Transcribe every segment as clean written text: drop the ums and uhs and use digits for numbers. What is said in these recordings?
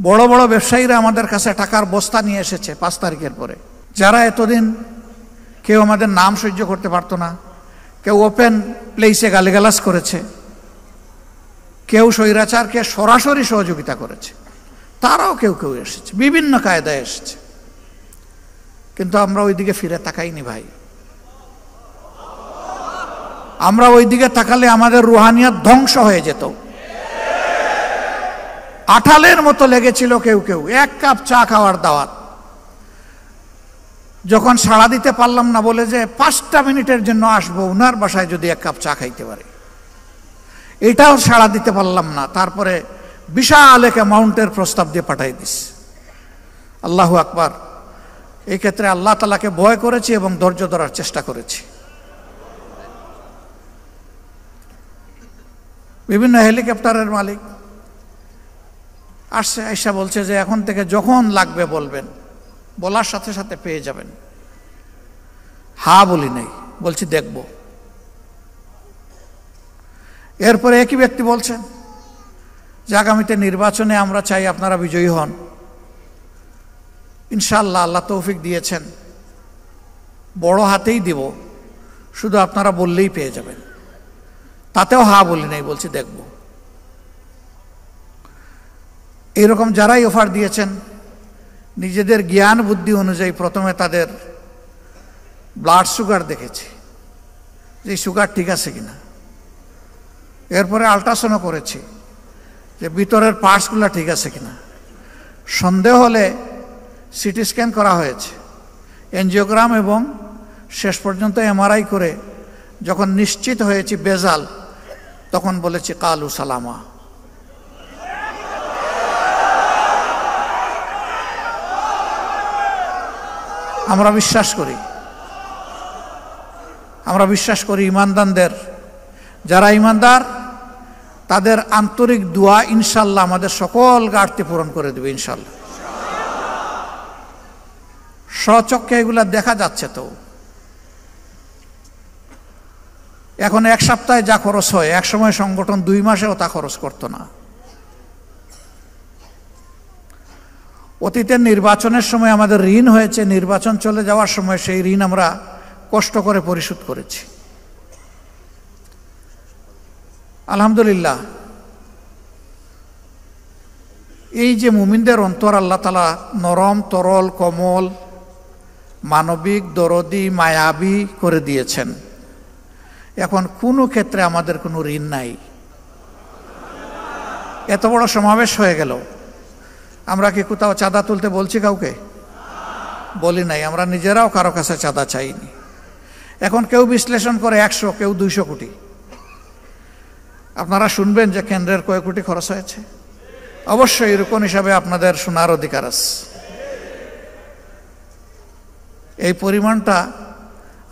বড় বড় ব্যবসায়ীরা আমাদের কাছে টাকার বস্তা নিয়ে এসেছে 5 তারিখের পরে, যারা এতদিন কেউ আমাদের নাম সহ্য করতে পারতো না, কেউ ওপেন প্লেসে গালিগালাজ করেছে, কেউ স্বৈরাচারকে সরাসরি সহযোগিতা করেছে, তারাও কেউ কেউ এসেছে, বিভিন্ন কায়দায় এসেছে। কিন্তু আমরা ওই দিকে ফিরে তাকাইনি ভাই। আমরা ওই দিকে তাকালে আমাদের রুহানিয়াত ধ্বংস হয়ে যেত। আঠালের মতো লেগেছিল কেউ কেউ, 1 কাপ চা খাওয়ার দাওয়াত। যখন সাড়া দিতে পারলাম না বলে যে 5টা মিনিটের জন্য আসবো উনার বাসায় যদি 1 কাপ চা খাইতে পারে, এটাও সাড়া দিতে পারলাম না। তারপরে বিশাল এক অ্যামাউন্টের প্রস্তাব দিয়ে পাঠাই দিস। আল্লাহু আকবার। এই ক্ষেত্রে আল্লাহ তাআলাকে ভয় করেছি এবং ধৈর্য ধরার চেষ্টা করেছি। বিভিন্ন হেলিকপ্টারের মালিক আসছে, আয়সা বলছে যে এখন থেকে যখন লাগবে বলবেন, বলার সাথে সাথে পেয়ে যাবেন। হ্যাঁ বলি নাই, বলছি দেখব। এরপরে একই ব্যক্তি বলছেন যে আগামীতে নির্বাচনে আমরা চাই আপনারা বিজয়ী হন। ইনশাআল্লাহ আল্লাহ তৌফিক দিয়েছেন, বড় হাতেই দিব, শুধু আপনারা বললেই পেয়ে যাবেন। তাতেও হ্যাঁ বলি নাই, বলছি দেখব। এইরকম যারাই অফার দিয়েছেন, নিজেদের জ্ঞান বুদ্ধি অনুযায়ী প্রথমে তাদের ব্লাড সুগার দেখেছি যে সুগার ঠিক আছে কিনা, এরপরে আল্ট্রাসাউন্ড করেছি যে ভিতরের পার্টসগুলো ঠিক আছে কিনা, সন্দেহ হলে সিটি স্ক্যান করা হয়েছে, এনজিওগ্রাম, এবং শেষ পর্যন্ত এমআরআই করে যখন নিশ্চিত হয়েছি বেজাল, তখন বলেছি কালু সালামা। আমরা বিশ্বাস করি ঈমানদারদের, যারা ঈমানদার তাদের আন্তরিক দোয়া ইনশাআল্লাহ আমাদের সকল ঘাটতি পূরণ করে দেবে ইনশাআল্লাহ। স্বচক্ষে এগুলা দেখা যাচ্ছে। তো এখন 1 সপ্তাহে যা খরচ হয়, এক সময় সংগঠন 2 মাসেও তা খরচ করতো না। অতীতের নির্বাচনের সময় আমাদের ঋণ হয়েছে, নির্বাচন চলে যাওয়ার সময় সেই ঋণ আমরা কষ্ট করে পরিশোধ করেছি। আলহামদুলিল্লাহ, এই যে মুমিনদের অন্তর আল্লাহ তাআলা নরম, তরল, কোমল, মানবিক, দরদি, মায়াবী করে দিয়েছেন। এখন কোনো ক্ষেত্রে আমাদের কোনো ঋণ নাই। এত বড় সমাবেশ হয়ে গেল, আমরা কি কোথাও চাঁদা তুলতে বলছি কাউকে? বলি নাই। আমরা নিজেরাও কারো কাছে চাঁদা চাইনি। এখন কেউ বিশ্লেষণ করে 100, কেউ 200 কোটি। আপনারা শুনবেন যে কেন্দ্রের কয় কোটি খরচ হয়েছে। অবশ্যই এরকম হিসাবে আপনাদের শোনার অধিকার আছে। এই পরিমাণটা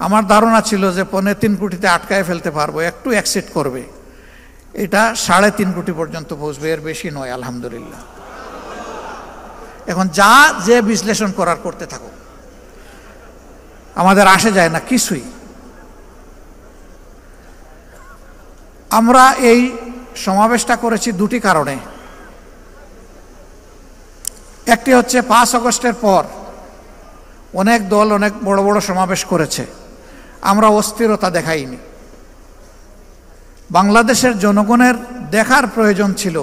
আমার ধারণা ছিল যে 3.25 কোটিতে আটকায় ফেলতে পারবো, একটু অ্যাক্সিড করবে। এটা 3.5 কোটি পর্যন্ত পৌঁছবে, এর বেশি নয়। আলহামদুলিল্লাহ। এখন যে বিশ্লেষণ করার করতে থাকো, আমাদের আসে যায় না কিছুই। আমরা এই সমাবেশটা করেছি 2টি কারণে। একটি হচ্ছে 5 আগস্টের পর অনেক দল অনেক বড় বড় সমাবেশ করেছে, আমরা অস্থিরতা দেখাইনি। বাংলাদেশের জনগণের দেখার প্রয়োজন ছিল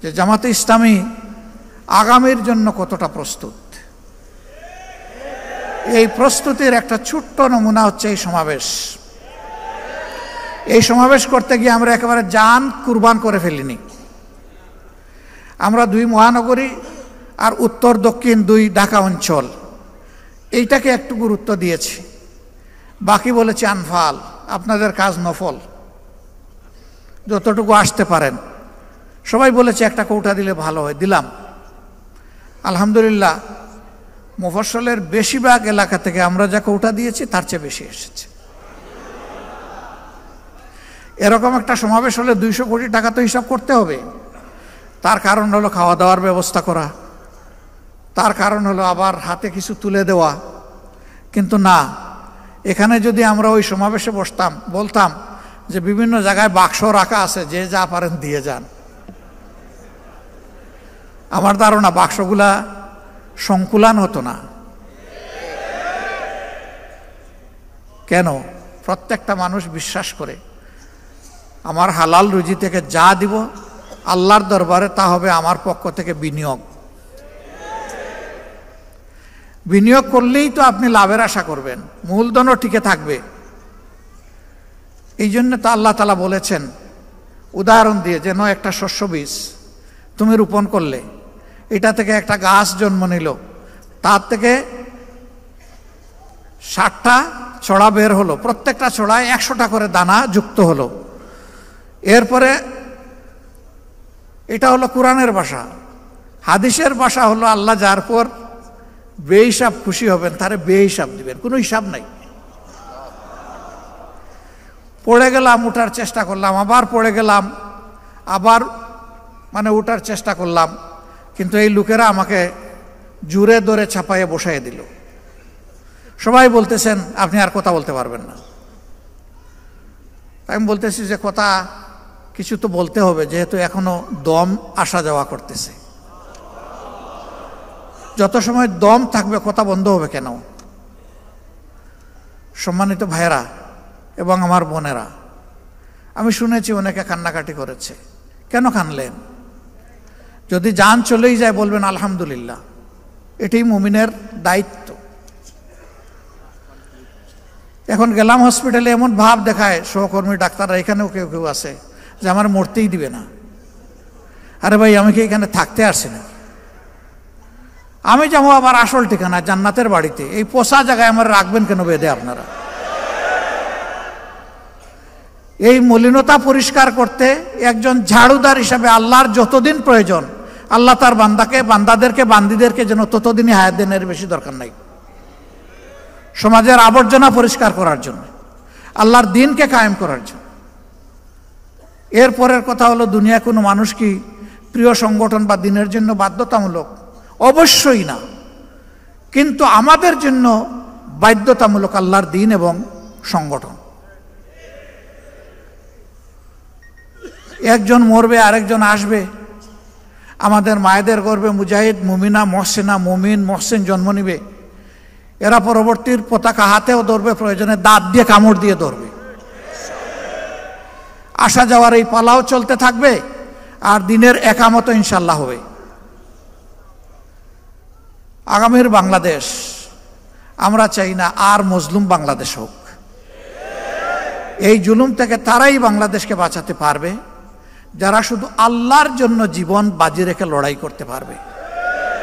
যে জামাতে ইসলামী আগামীর জন্য কতটা প্রস্তুত। এই প্রস্তুতির একটা ছোট্ট নমুনা হচ্ছে এই সমাবেশ। এই সমাবেশ করতে গিয়ে আমরা একেবারে জান কুরবান করে ফেলিনি। আমরা 2 মহানগরী আর উত্তর দক্ষিণ 2 ঢাকা অঞ্চল, এইটাকে একটু গুরুত্ব দিয়েছি। বাকি বলেছি আনফাল, আপনাদের কাজ নফল, যতটুকু আসতে পারেন। সবাই বলেছে একটা কৌটা দিলে ভালো হয়, দিলাম। আলহামদুলিল্লাহ, মুফস্সলের বেশিরভাগ এলাকা থেকে আমরা যা কৌটা দিয়েছি তার চেয়ে বেশি এসেছে। এরকম একটা সমাবেশ হলে 200 কোটি টাকা তো হিসাব করতে হবে। তার কারণ হলো খাওয়া দাওয়ার ব্যবস্থা করা, তার কারণ হলো আবার হাতে কিছু তুলে দেওয়া। কিন্তু না, এখানে যদি আমরা ওই সমাবেশে বলতাম যে বিভিন্ন জায়গায় বাক্স রাখা আছে, যে যা পারেন দিয়ে যান, আমার ধারণা বাক্সগুলা সংকুলান হতো না। কেন? প্রত্যেকটা মানুষ বিশ্বাস করে আমার হালাল রুজি থেকে যা দিব আল্লাহর দরবারে তা হবে আমার পক্ষ থেকে বিনিয়োগ। বিনিয়োগ করলেই তো আপনি লাভের আশা করবেন, মূলধনও টিকে থাকবে। এই জন্য তো আল্লাহ তাআলা বলেছেন উদাহরণ দিয়ে, যেন একটা শস্য বীজ তুমি রোপণ করলে, এটা থেকে একটা গাছ জন্ম নিল, তার থেকে 60টা ছড়া বের হলো, প্রত্যেকটা ছড়ায় 100টা করে দানা যুক্ত হলো। এরপরে এটা হলো কোরআনের ভাষা। হাদিসের ভাষা হলো আল্লাহ যার পর বেহিসাব খুশি হবেন তারে বেহিসাব দিবেন, কোনো হিসাব নাই। পড়ে গেলাম, উঠার চেষ্টা করলাম, আবার পড়ে গেলাম, আবার উঠার চেষ্টা করলাম, কিন্তু এই লোকেরা আমাকে জুড়ে ধরে ছাপাইয়ে বসাইয়ে দিল। সবাই বলতেছেন আপনি আর কথা বলতে পারবেন না। আমি বলতেছি যে কথা কিছু তো বলতে হবে, যেহেতু এখনো দম আসা যাওয়া করতেছে। যত সময় দম থাকবে কথা বন্ধ হবে কেন? সম্মানিত ভাইয়েরা এবং আমার বোনেরা, আমি শুনেছি অনেকে কান্নাকাটি করেছে। কেন কানলেন? যদি জান চলেই যায় বলবেন আলহামদুলিল্লাহ, এটাই মুমিনের দায়িত্ব। এখন গেলাম হসপিটালে, এমন ভাব দেখায় সহকর্মী ডাক্তাররা, এখানেও কেউ কেউ আছে, যে আমার মরতেই দিবে না। আরে ভাই, আমি কি এখানে থাকতে আসছি না? আমি যাবো আবার আসল ঠিকানা জান্নাতের বাড়িতে, এই পোষা জায়গায় আমার রাখবেন কেন বেঁধে আপনারা? এই মলিনতা পরিষ্কার করতে একজন ঝাড়ুদার হিসাবে আল্লাহর যতদিন প্রয়োজন, আল্লাহ তার বান্দাদেরকে বান্দিদেরকে যেন ততদিনই হায়াত দেন, এর বেশি দরকার নাই। সমাজের আবর্জনা পরিষ্কার করার জন্য, আল্লাহর দ্বীনকে কায়েম করার জন্য। এরপরের কথা হলো, দুনিয়া কোনো মানুষ কি প্রিয় সংগঠন বা দ্বীনের জন্য বাধ্যতামূলক? অবশ্যই না, কিন্তু আমাদের জন্য বাধ্যতামূলক আল্লাহর দ্বীন এবং সংগঠন। একজন মরবে, আরেকজন আসবে। আমাদের মায়েদের গর্ভে মুজাহিদ, মুমিনা, মহসিনা, মুমিন, মহসিন জন্ম নিবে। এরা পরবর্তীর পতাকা হাতেও ধরবে, প্রয়োজনে দাঁত দিয়ে কামড় দিয়ে ধরবে। আসা যাওয়ার এই পালাও চলতে থাকবে, আর দিনের একামত ইনশাল্লাহ হবে। আগামীর বাংলাদেশ আমরা চাই না আর মজলুম বাংলাদেশ হোক। এই জুলুম থেকে তারাই বাংলাদেশকে বাঁচাতে পারবে যারা শুধু আল্লাহর জন্য জীবন বাজি রেখে লড়াই করতে পারবে।